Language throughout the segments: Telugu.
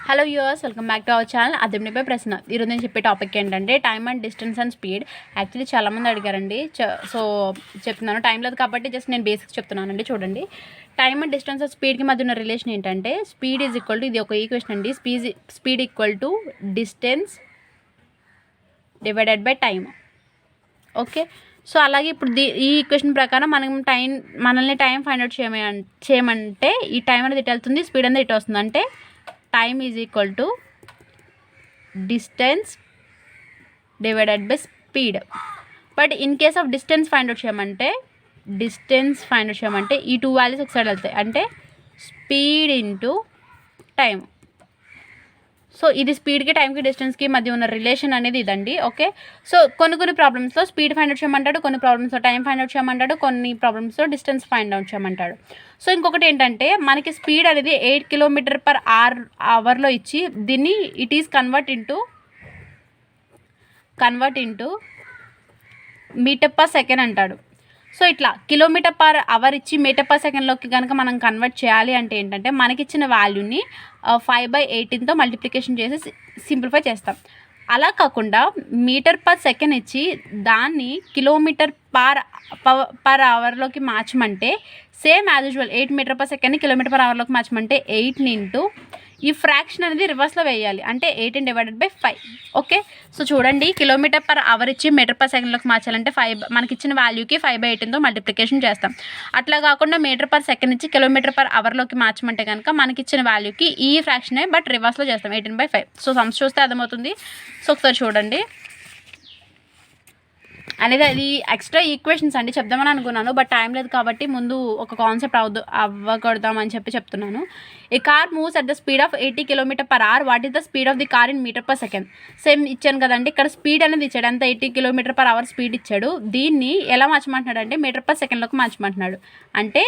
Hello viewers, welcome back to our channel అదిమినిపై ప్రశ్న. ఈరోజు నేను చెప్పే టాపిక్ ఏంటంటే time and distance and speed. Actually చాలామంది అడిగారండి, సో చెప్తున్నాను. టైం లేదు కాబట్టి జస్ట్ నేను బేసిక్స్ చెప్తున్నానండి. చూడండి, టైమ్ అండ్ డిస్టెన్స్ అండ్ స్పీడ్కి మధ్య ఉన్న రిలేషన్ ఏంటంటే స్పీడ్ ఈజ్ ఈక్వల్ టు, ఇది ఒక ఈక్వేషన్ అండి, speed equal to distance divided by time. Okay, so అలాగే ఇప్పుడు ఈ ఈక్వేషన్ ప్రకారం మనల్ని టైం ఫైండ్ అవుట్ చేయమంటే ఈ టైం అనేది ఇటు వెళ్తుంది, స్పీడ్ అనేది ఇటు వస్తుంది. అంటే time is equal to distance divided by speed. But in case of distance find out చేయమంటే ఈ టూ వాల్యూస్ ఒకసారి వెళ్తాయి. అంటే స్పీడ్ ఇంటూ టైం. సో ఇది స్పీడ్కి, టైంకి, డిస్టెన్స్కి మధ్య ఉన్న రిలేషన్ అనేది ఇదండి. ఓకే, సో కొన్ని ప్రాబ్లమ్స్లో స్పీడ్ ఫైండ్ అవుట్ చేయమంటాడు, కొన్ని ప్రాబ్లమ్స్లో టైం ఫైండ్ అవుట్ చేయమంటాడు, కొన్ని ప్రాబ్లమ్స్లో డిస్టెన్స్ ఫైండ్ అవుట్ చేయమంటాడు. సో ఇంకొకటి ఏంటంటే మనకి స్పీడ్ అనేది 8 km/h ఇచ్చి దీన్ని it is convert into metre per second అంటాడు. సో ఇట్లా km/h ఇచ్చి మీటర్ పర్ సెకండ్లోకి కనుక మనం కన్వర్ట్ చేయాలి అంటే ఏంటంటే మనకిచ్చిన వాల్యూని 5/18తో మల్టిప్లికేషన్ చేసి సింప్లిఫై చేస్తాం. అలా కాకుండా మీటర్ పర్ సెకండ్ ఇచ్చి దాన్ని km/hలోకి మార్చమంటే same as usual 8 meter per సెకండ్ని km/hలోకి మార్చమంటే 8ని ఇంటూ ఈ ఫ్రాక్షన్ అనేది రివర్స్లో వేయాలి. అంటే 18 డివైడెడ్ బై 5. ఓకే, సో చూడండి, km/h ఇచ్చి మీటర్ పర్ సెకండ్లోకి మార్చాలంటే మనకి ఇచ్చిన వాల్యూకి 5/18తో మల్టిప్లికేషన్ చేస్తాం. అట్లా కాకుండా మీటర్ పర్ సెకండ్ ఇచ్చి km/hలోకి మార్చమంటే కనుక మనకి ఇచ్చిన వాల్యూకి ఈ ఫ్రాక్షనే బట్ రివర్స్లో చేస్తాం, 18/5. సో సమ్స్ చూస్తే అర్థమవుతుంది. సో ఒకసారి చూడండి, అనేది అది ఎక్స్ట్రా ఈక్వేషన్స్ అండి చెప్దామని అనుకున్నాను, బట్ టైం లేదు కాబట్టి ముందు ఒక కాన్సెప్ట్ అవ్వకూడదామని చెప్తున్నాను. A car moves at the speed of 80 km/h. What is the speed of the car in meter per second? Same ఇచ్చాను కదండి, ఇక్కడ స్పీడ్ అనేది ఇచ్చాడు, అంత 80 km/h స్పీడ్ ఇచ్చాడు. దీన్ని ఎలా మార్చమంటున్నాడు అంటే మీటర్ పర్ సెకండ్లోకి మార్చమంటున్నాడు. అంటే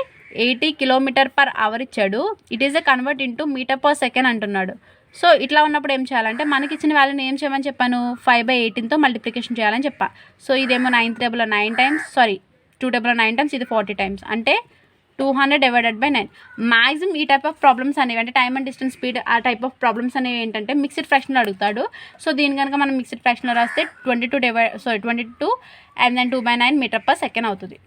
80 km/h ఇచ్చాడు, it is a convert into metre per second అంటున్నాడు. సో ఇట్లా ఉన్నప్పుడు ఏం చేయాలంటే మనకి ఇచ్చిన వాల్యూని ఏం చేయమని చెప్పాను, 5/18తో మల్టిప్లికేషన్ చేయాలని చెప్పా. సో ఇదేమో 9 టైమ్స్, 299 టైమ్స్, ఇది 40 టైమ్స్. అంటే 200 డివైడెడ్ బై 9. మ్యాక్సిమం ఈ టైప్ ఆఫ్ ప్రాబ్లమ్స్ అనేవి, అంటే టైమ్ అండ్ డిస్టెన్స్ స్పీడ్ ఆ టైప్ ఆఫ్ ప్రాబ్లమ్స్ అనేవి ఏంటంటే మిక్స్డ్ ఫ్రాక్షన్లో అడుగుతాడు. సో దీని కనుక మనం మిక్స్డ్ ఫ్రాక్షన్లో రాస్తే 22 and then 2/9 meter per second అవుతుంది.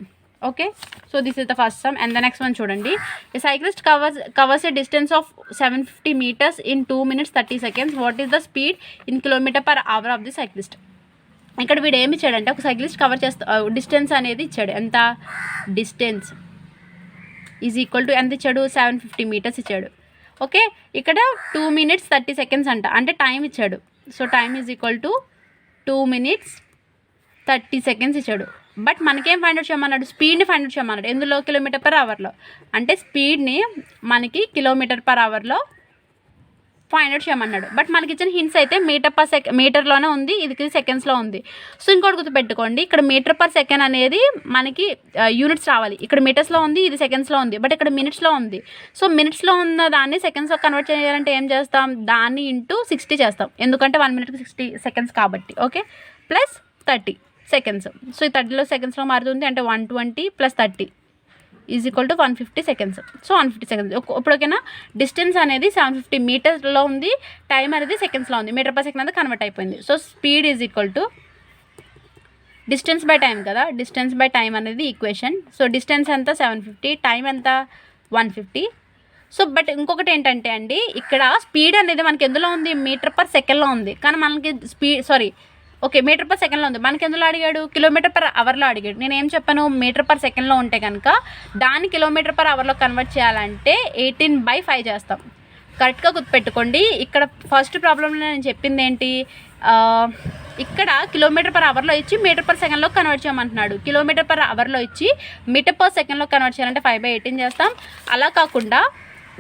Okay, so this is the first sum. And the next one చూడండి, a cyclist covers a distance of 750 meters in 2 minutes 30 seconds. What is the speed in km/h of the cyclist? ఇక్కడ వీడు ఏమి ఇచ్చాడంటే ఒక సైక్లిస్ట్ కవర్ డిస్టెన్స్ అనేది ఇచ్చాడు. ఎంత? డిస్టెన్స్ ఈజ్ ఈక్వల్ టు ఎంత ఇచ్చాడు? 750 meters ఇచ్చాడు. ఓకే, ఇక్కడ 2 minutes 30 seconds అంటే టైం ఇచ్చాడు. So time is equal to 2 minutes 30 seconds ఇచ్చాడు. బట్ మనకేం ఫైండ్ అవుట్ చేయమన్నాడు? స్పీడ్ని ఫైండ్ అవుట్ చేయమన్నాడు. ఎందులో? km/hలో. అంటే స్పీడ్ని మనకి km/hలో ఫైండ్ అవుట్ చేయమన్నాడు. బట్ మనకి ఇచ్చిన హింట్స్ అయితే మీటర్లోనే ఉంది, ఇది సెకండ్స్లో ఉంది. సో ఇంకోటి గుర్తుపెట్టుకోండి, ఇక్కడ మీటర్ పర్ సెకండ్ అనేది మనకి యూనిట్స్ రావాలి. ఇక్కడ మీటర్స్లో ఉంది, ఇది సెకండ్స్లో ఉంది, బట్ ఇక్కడ మినిట్స్లో ఉంది. సో మినిట్స్లో ఉన్న దాన్ని సెకండ్స్లో కన్వర్ట్ చేయాలంటే ఏం చేస్తాం? దాన్ని ఇంటూ 60 చేస్తాం, ఎందుకంటే 1 minute 60 seconds కాబట్టి. Okay, plus 30 seconds. సో ఈ 30లో సెకండ్స్లో మారుతుంది, అంటే 120 + 30 is equal to 150 seconds. So 150 seconds. ఇప్పుడు ఓకేనా? డిస్టెన్స్ అనేది 750 మీటర్స్లో ఉంది, టైం అనేది సెకండ్స్లో ఉంది, మీటర్ పర్ సెకండ్ అనేది కన్వర్ట్ అయిపోయింది. So speed is equal to distance by time కదా, డిస్టెన్స్ బై టైం అనేది ఈక్వేషన్. సో డిస్టెన్స్ ఎంత? 750, టైం ఎంత? 150. సో బట్ ఇంకొకటి ఏంటంటే అండి, ఇక్కడ స్పీడ్ అనేది మనకి ఎందులో ఉంది? మీటర్ పర్ సెకండ్లో ఉంది. కానీ మనకి మీటర్ పర్ సెకండ్లో ఉంది. మనకి ఎందులో అడిగాడు? km/hలో అడిగాడు. నేను ఏం చెప్పాను? మీటర్ పర్ సెకండ్లో ఉంటే కనుక దాన్ని km/hలో కన్వర్ట్ చేయాలంటే 18/5 చేస్తాం. కరెక్ట్గా గుర్తుపెట్టుకోండి. ఇక్కడ ఫస్ట్ ప్రాబ్లంలో నేను చెప్పింది ఏంటి? ఇక్కడ km/hలో ఇచ్చి మీటర్ పర్ సెకండ్లో కన్వర్ట్ చేయమంటున్నాడు. km/hలో ఇచ్చి మీటర్ పర్ సెకండ్లో కన్వర్ట్ చేయాలంటే 5/18 చేస్తాం. అలా కాకుండా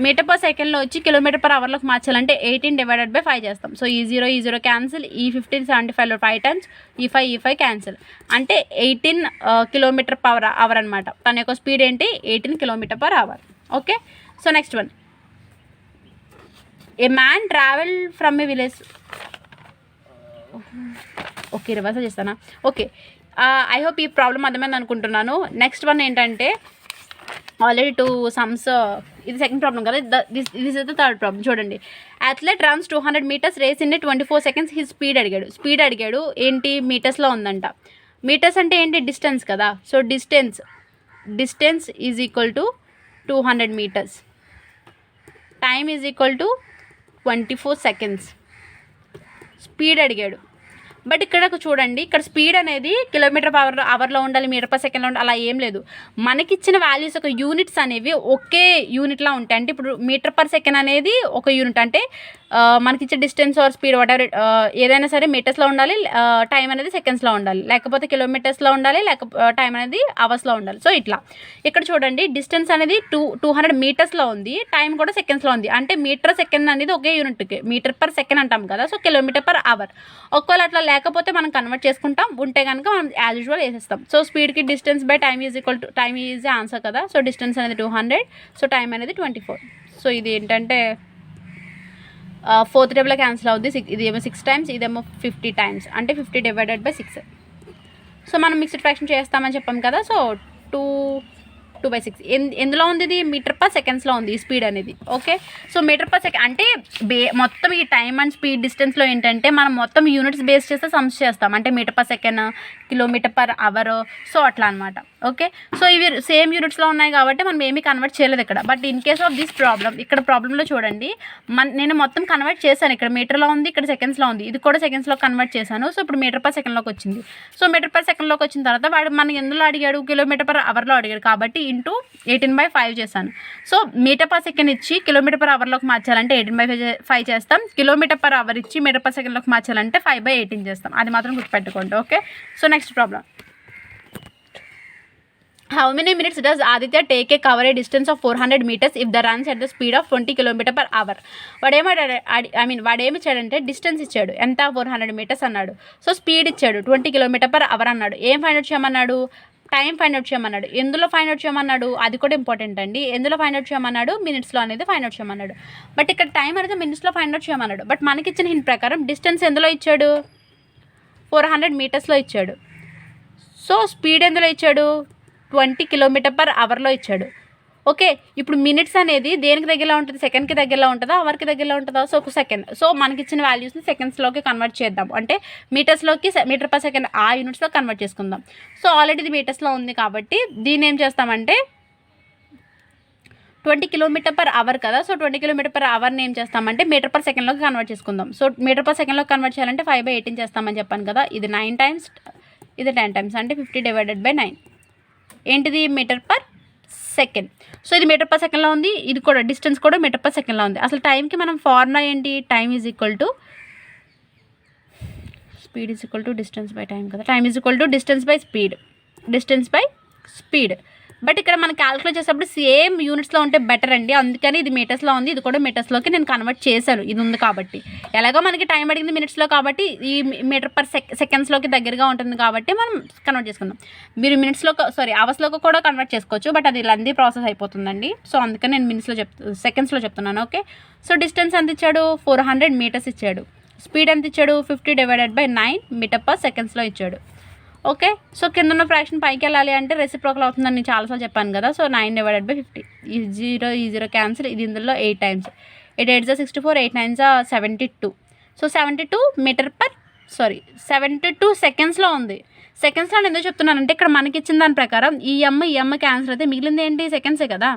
మీటర్ పర్ సెకండ్లో వచ్చి km/hలోకి మార్చాలంటే 18 డివైడెడ్ బై 5 చేస్తాం. సో ఈ 0 క్యాన్సిల్, ఈ 15 75లో 5 టైమ్స్, ఈ 5 క్యాన్సిల్. అంటే 18 km/h అనమాట. తన యొక్క స్పీడ్ ఏంటి? 18 km/h. Okay, so next one, a man travel from a village. Okay, reverse చేస్తానా? ఓకే, ఐ హోప్ ఈ ప్రాబ్లం అర్థమైంది అనుకుంటున్నాను. నెక్స్ట్ వన్ ఏంటంటే ఆల్రెడీ 2 సమ్స్. ఇది సెకండ్ ప్రాబ్లం కదా. This is the third problem. చూడండి, athlete runs 200 meters race in 24 seconds. He speed అడిగాడు. ఏంటి, మీటర్స్లో ఉందంట. మీటర్స్ అంటే ఏంటి, డిస్టెన్స్ కదా. So distance is equal to 200 meters. Time is equal to 24 seconds. Speed అడిగాడు. బట్ ఇక్కడ చూడండి, ఇక్కడ స్పీడ్ అనేది కిలోమీటర్ అవర్లో ఉండాలి, మీటర్ పర్ సెకండ్లో ఉండాలి, అలా ఏం లేదు. మనకిచ్చిన వాల్యూస్ ఒక యూనిట్స్ అనేవి ఒకే యూనిట్లా ఉంటాయి. అంటే ఇప్పుడు మీటర్ పర్ సెకండ్ అనేది ఒక యూనిట్. అంటే మనకిచ్చే distance or speed whatever ఏదైనా సరే మీటర్స్లో ఉండాలి, టైం అనేది సెకండ్స్లో ఉండాలి, లేకపోతే కిలోమీటర్స్లో ఉండాలి, టైం అనేది అవర్స్లో ఉండాలి. సో ఇట్లా ఇక్కడ చూడండి, డిస్టెన్స్ అనేది 200 మీటర్స్లో ఉంది, టైం కూడా సెకండ్స్లో ఉంది. అంటే మీటర్ సెకండ్ అనేది ఒకే యూనిట్కి, మీటర్ పర్ సెకండ్ అంటాం కదా. So kilometer per hour. ఒకవేళ అట్లా లేకపోతే మనం కన్వర్ట్ చేసుకుంటాం, ఉంటే కనుక మనం యాజ్ యూజువల్ వేసేస్తాం. సో స్పీడ్కి distance by time is equal to, time is answer కదా. సో డిస్టెన్స్ అనేది 200, సో టైం అనేది 24. సో ఇది ఏంటంటే ఫోర్త్ టేబుల్లో క్యాన్సిల్ అవుద్ది. ఇదేమో 6 times, ఇదేమో 50 times, అంటే 50 divided by 6. సో మనం మిక్స్డ్ ఫ్రాక్షన్ చేస్తామని చెప్పాం కదా. సో 2/6 ఎందులో ఉంది, ఇది మీటర్ పర్ సెకండ్స్లో ఉంది ఈ స్పీడ్ అనేది. Okay, so metre per second అంటే మొత్తం ఈ టైమ్ అండ్ స్పీడ్ డిస్టెన్స్లో ఏంటంటే మనం మొత్తం యూనిట్స్ బేస్ చేస్తే సమ్స్ చేస్తాం. అంటే metre per second, kilometre per hour, so అట్లా అనమాట. ఓకే, సో ఇవి సేమ్ యూనిట్స్లో ఉన్నాయి కాబట్టి మనం ఏమీ కన్వర్ట్ చేయలేదు ఇక్కడ. But in case of this problem, ఇక్కడ ప్రాబ్లంలో చూడండి, నేను మొత్తం కన్వర్ట్ చేశాను. ఇక్కడ మీటర్లో ఉంది, ఇక్కడ సెకండ్స్లో ఉంది, ఇది కూడా సెకండ్స్లో కన్వర్ట్ చేశాను. సో ఇప్పుడు మీటర్ పర్ సెకండ్లోకి వచ్చింది. సో మీటర్ పర్ సెకండ్లోకి వచ్చిన తర్వాత వాడు మనకి ఎందులో అడిగాడు, కిలోమీటర్ పర్ అవర్లో అడిగాడు కాబట్టి ఇంటూ 18/5 చేశాను. సో మీటర్ పర్ సెకండ్ ఇచ్చి కిలోమీటర్ పర్ అవర్లోకి మార్చాలంటే 18/5 చేస్తాం. కిలోమీటర్ పర్ అవర్ ఇచ్చి మీటర్ పర్ సెకండ్లోకి మార్చాలంటే 5/18 చేస్తాం. అది మాత్రం గుర్తుపెట్టుకోండి. Okay, so next problem. How many minutes does Aditya take a cover a distance of 400 meters if the runs at the speed of 20 km/h? వాడేమి ఇచ్చాడంటే డిస్టెన్స్ ఇచ్చాడు, ఎంత 400 meters అన్నాడు. సో స్పీడ్ ఇచ్చాడు 20 km/h అన్నాడు. ఏం ఫైండ్ అవుట్ చేయమన్నాడు, టైం ఫైండ్ అవుట్ చేయమన్నాడు. ఎందులో ఫైండ్ అవుట్ చేయమన్నాడు, అది కూడా ఇంపార్టెంట్ అండి. ఎందులో ఫైండ్ అవుట్ చేయమన్నాడు, మినిట్స్లో అనేది ఫైండ్ అవుట్ చేయమన్నాడు. బట్ ఇక్కడ టైం అనేది మినిట్స్లో ఫైండ్ అవుట్ చేయమన్నాడు. బట్ మనకి ఇచ్చిన హింట్ ప్రకారం డిస్టెన్స్ ఎందులో ఇచ్చాడు, 400 మీటర్స్లో ఇచ్చాడు. సో స్పీడ్ ఎందులో ఇచ్చాడు, 20 km/hలో ఇచ్చాడు. ఓకే, ఇప్పుడు మినిట్స్ అనేది దేనికి దగ్గరలో ఉంటుంది, సెకండ్కి దగ్గరలో ఉంటుందా, అవర్కి దగ్గరలో ఉంటుందా. సో ఒక సెకండ్. సో మనకి ఇచ్చిన వాల్యూస్ని సెకండ్స్లోకి కన్వర్ట్ చేద్దాం. అంటే మీటర్స్లోకి మీటర్ పర్ సెకండ్ ఆ యూనిట్స్లో కన్వర్ట్ చేసుకుందాం. సో ఆల్రెడీ ఇది మీటర్స్లో ఉంది కాబట్టి దీన్ని ఏం చేస్తామంటే 20 km/h కదా. సో 20 km/hని ఏం చేస్తామంటే మీటర్ పర్ సెకండ్లోకి కన్వర్ట్ చేసుకుందాం. సో మీటర్ పర్ సెకండ్లోకి కన్వర్ట్ చేయాలంటే 5/18 చేస్తామని చెప్పాను కదా. ఇది 9 times, ఇది 10 times, అంటే 50 divided by 9. ఏంటిది, మీటర్ పర్ సెకండ్. సో ఇది మీటర్ పర్ సెకండ్లో ఉంది, ఇది కూడా డిస్టెన్స్ కూడా మీటర్ పర్ సెకండ్లో ఉంది. అసలు టైంకి మనం ఫార్ములా ఏంటి, time is equal to speed is equal to distance by time కదా. Time is equal to distance by speed. But ఇక్కడ మనం క్యాలిక్యులేట్ చేసేటప్పుడు సేమ్ యూనిట్స్లో ఉంటే బెటర్ అండి. అందుకని ఇది మీటర్స్లో ఉంది, ఇది కూడా మీటర్స్లోకి నేను కన్వర్ట్ చేశాను. ఇది ఉంది కాబట్టి, ఎలాగో మనకి టైం అడిగింది మినిట్స్లో కాబట్టి ఈ మీటర్ పర్ సెకండ్స్లోకి దగ్గరగా ఉంటుంది కాబట్టి మనం కన్వర్ట్ చేసుకుందాం. మీరు అవర్స్లోకి కూడా కన్వర్ట్ చేసుకోవచ్చు. బట్ అది లెంతీ ప్రాసెస్ అయిపోతుందండి. సో అందుకని నేను సెకండ్స్లో చెప్తున్నాను. ఓకే, సో డిస్టెన్స్ ఎంత ఇచ్చాడు, 400 meters ఇచ్చాడు. స్పీడ్ ఎంత ఇచ్చాడు, 50 divided by 9 మీటర్ పర్ సెకండ్స్లో ఇచ్చాడు. ఓకే, సో కింద ఉన్న ఫ్రాక్షన్ పైకి వెళ్ళాలి అంటే రెసిప్రోకల్ అవుతుందని నేను చాలాసార్లు చెప్పాను కదా. సో 9 divided by 50, ఈ 0 క్యాన్సిల్, ఇది ఇందులో 8 times, 8 8 64, 8 9 72. సో 72 సెకండ్స్లో ఉంది. సెకండ్స్లో నేను ఎందుకు చెప్తున్నానంటే ఇక్కడ మనకి ఇచ్చిన దాని ప్రకారం ఈ ఎమ్ క్యాన్సిల్ అయితే మిగిలింది ఏంటి, సెకండ్సే కదా,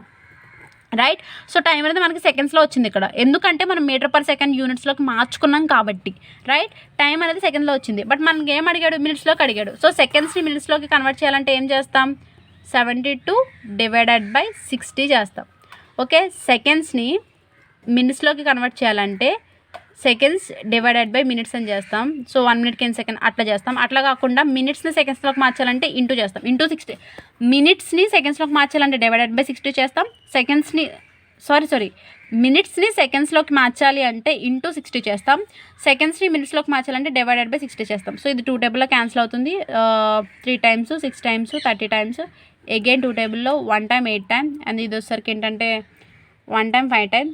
రైట్. సో టైం అనేది మనకి సెకండ్స్లో వచ్చింది ఇక్కడ, ఎందుకంటే మనం మీటర్ పర్ సెకండ్ యూనిట్స్లోకి మార్చుకున్నాం కాబట్టి, రైట్. టైం అనేది సెకండ్లో వచ్చింది. బట్ మనకి ఏం అడిగాడు, మినిట్స్లోకి అడిగాడు. సో సెకండ్స్ని మినిట్స్లోకి కన్వర్ట్ చేయాలంటే ఏం చేస్తాం, 72 divided by 60 చేస్తాం. ఓకే, సెకండ్స్ని మినిట్స్లోకి కన్వర్ట్ చేయాలంటే సెకండ్స్ డివైడెడ్ బై మినిట్స్ అని చేస్తాం. సో 1 minute కి సెకండ్ అట్లా చేస్తాం. అట్లా కాకుండా మినిట్స్ని సెకండ్స్లోకి మార్చాలంటే ఇంటూ చేస్తాం, ఇంటూ 60. మినిట్స్ని సెకండ్స్లోకి మార్చాలంటే డివైడెడ్ బై 60 చేస్తాం. మినిట్స్ని సెకండ్స్లోకి మార్చాలి అంటే ఇంటూ 60 చేస్తాం. సెకండ్స్ని మినిట్స్లోకి మార్చాలంటే డివైడెడ్ బై 60 చేస్తాం. సో ఇది 2 టేబుల్లో క్యాన్సిల్ అవుతుంది. 3 times, 6 times, 30 times. అగైన్ 2 టేబుల్లో 1 time 8 time, అండ్ ఇది వచ్చేసరికి ఏంటంటే 1 time 5 time,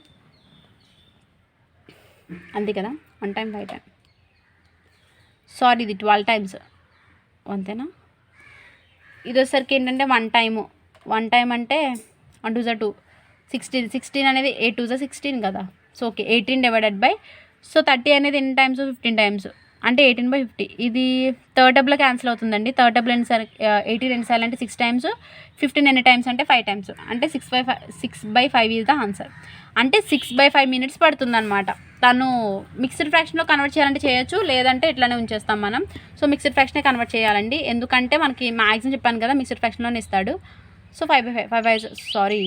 అంతే కదా. 1 time 5 time, సారీ ఇది 12 times, అంతేనా. ఇది వచ్చేసరికి ఏంటంటే 1 time 1 టైమ్ అంటే 1 2 2 16 అనేది 8 2 16 కదా. So okay 18 divided by, so 30 అనేది ఎన్ని టైమ్స్ 15 టైమ్స్ అంటే 18/50. ఇది థర్డ్ టేబుల్లో క్యాన్సిల్ అవుతుందండి. థర్డ్ టేబుల్ ఎన్నిసార్లు 80 ఎన్నిసార్లు అంటే 6 టైమ్స్, 15 ఎన్ని టైమ్స్ అంటే 5 టైమ్స్, అంటే 6/5 ఈజ్ ద ఆన్సర్. అంటే 6/5 మినిట్స్ పడుతుందన్నమాట. తను మిక్స్డ్ ఫ్రాక్షన్లో కన్వర్ట్ చేయాలంటే చేయొచ్చు, లేదంటే ఇట్లానే ఉంచేస్తాం మనం. సో మిక్స్డ్ ఫ్రాక్షనే కన్వర్ట్ చేయాలండి, ఎందుకంటే మనకి మ్యాక్సిమం చెప్పాను కదా మిక్స్డ్ ఫ్రాక్షన్లోనే ఇస్తాడు. సో 5/5 సారీ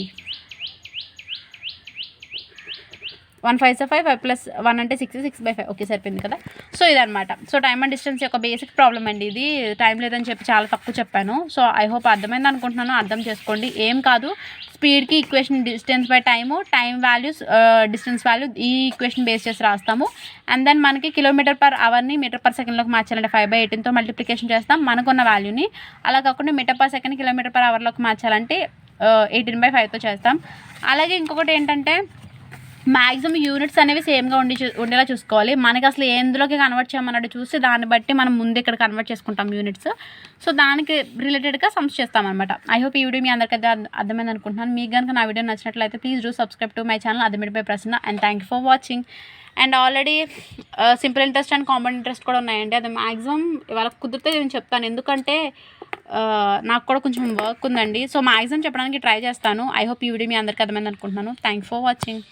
1 5 5 5 ప్లస్ 1 అంటే 6 6/5 ఓకే సరిపోయింది కదా. సో ఇదనమాట. సో టైమ్ అండ్ డిస్టెన్స్ యొక్క బేసిక్ ప్రాబ్లం అండి ఇది. టైం లేదని చెప్పి చాలా తక్కువ చెప్పాను. సో ఐ హోప్ అర్థమైంది అనుకుంటున్నాను. అర్థం చేసుకోండి, ఏం కాదు. స్పీడ్కి equation distance by time values distance value ఈ ఈక్వేషన్ బేస్ చేసి రాస్తాము. అండ్ దెన్ మనకి km/hని మీటర్/సెకండ్లోకి మార్చాలంటే 5/18తో మల్టిప్లికేషన్ చేస్తాం మనకున్న వాల్యూని. అలా కాకుండా మీటర్/సెకండ్ km/hలోకి మార్చాలంటే 18/5తో చేస్తాం. అలాగే ఇంకొకటి ఏంటంటే మ్యాక్సిమం యూనిట్స్ అనేవి సేమ్గా ఉండేలా చూసుకోవాలి. మనకి అసలు ఎందులోకి కన్వర్ట్ చేయమన్నట్టు చూసి దాన్ని బట్టి మనం ముందు ఇక్కడ కన్వర్ట్ చేసుకుంటాం యూనిట్స్. సో దానికి రిలేటెడ్గా సమ్స్ చేస్తామన్నమాట. ఐ హోప్ ఈ వీడియో మీ అందరికైతే అర్థమైంది అనుకుంటున్నాను. మీకు కనుక నా వీడియో నచ్చినట్లయితే please do subscribe to my channel arithmetic by Prasanna. And thank you for watching. And already simple interest and compound interest కూడా ఉన్నాయండి. అది మ్యాక్సిమం ఇవాళ కుదిరితే నేను చెప్తాను, ఎందుకంటే నాకు కూడా కొంచెం వర్క్ ఉందండి. సో మ్యాక్సిమం చెప్పడానికి ట్రై చేస్తాను. ఐ హోప్ ఈ వీడియో మీ అందరికీ అర్థమైంది అనుకుంటున్నాను. Thank you for watching.